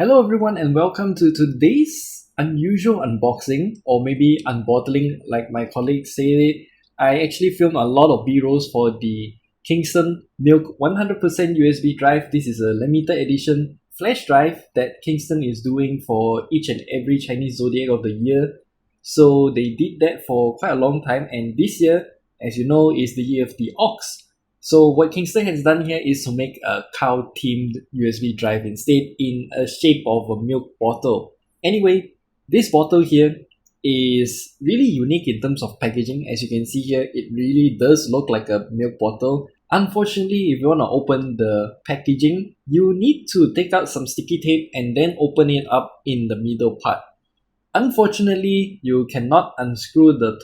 Hello everyone and welcome to today's unusual unboxing, or maybe unbottling like my colleagues say it. I actually filmed a lot of B-rolls for the Kingston Milk 100% USB drive. This is a limited edition flash drive that Kingston is doing for each and every Chinese zodiac of the year. So they did that for quite a long time, and this year, as you know, is the year of the ox. So what Kingston has done here is to make a cow-themed USB drive instead in a shape of a milk bottle. Anyway, this bottle here is really unique in terms of packaging. As you can see here, it really does look like a milk bottle. Unfortunately, if you want to open the packaging, you need to take out some sticky tape and then open it up in the middle part. Unfortunately, you cannot unscrew the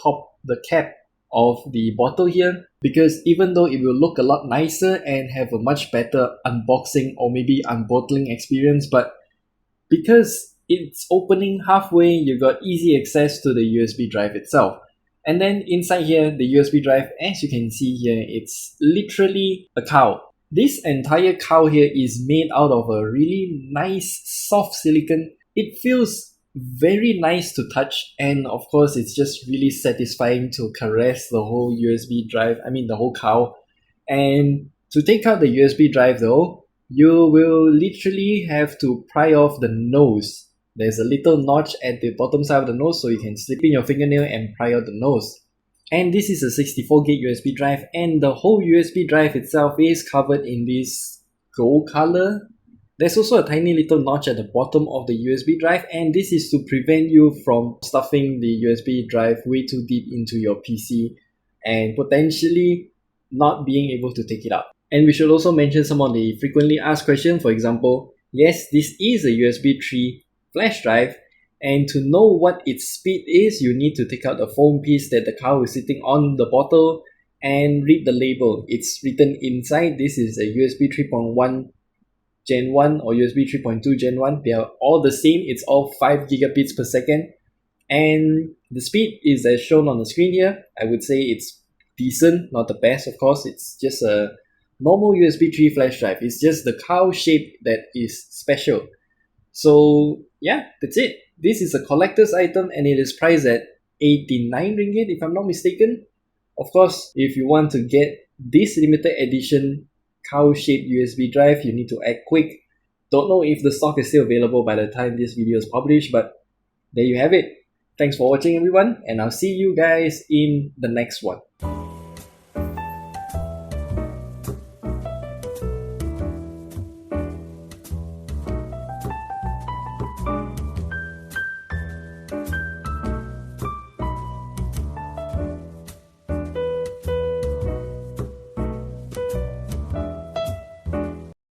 cap of the bottle here, because even though it will look a lot nicer and have a much better unboxing or maybe unbottling experience, but because it's opening halfway, you got easy access to the USB drive itself. And then inside here, the USB drive, as you can see here, it's literally a cow. This entire cow here is made out of a really nice soft silicone. It feels very nice to touch, and of course it's just really satisfying to caress the whole USB drive, the whole cow. And to take out the USB drive though, you will literally have to pry off the nose. There's a little notch at the bottom side of the nose, so you can slip in your fingernail and pry out the nose. And this is a 64 gig USB drive, and the whole USB drive itself is covered in this gold color. There's also a tiny little notch at the bottom of the USB drive, and this is to prevent you from stuffing the USB drive way too deep into your PC and potentially not being able to take it out. And we should also mention some of the frequently asked questions. For example, yes, this is a USB 3 flash drive, and to know what its speed is, you need to take out the foam piece that the cow is sitting on the bottle and read the label. It's written inside. This is a USB 3.1 Gen 1 or USB 3.2 Gen 1. They are all the same. It's all 5 gigabits per second. And the speed is as shown on the screen here. I would say it's decent, not the best of course. It's just a normal USB 3 flash drive. It's just the cow shape that is special. So yeah, that's it. This is a collector's item and it is priced at 89 ringgit if I'm not mistaken. Of course, if you want to get this limited edition cow-shaped USB drive, you need to act quick. Don't know if the stock is still available by the time this video is published, but there you have it. Thanks for watching everyone, and I'll see you guys in the next one.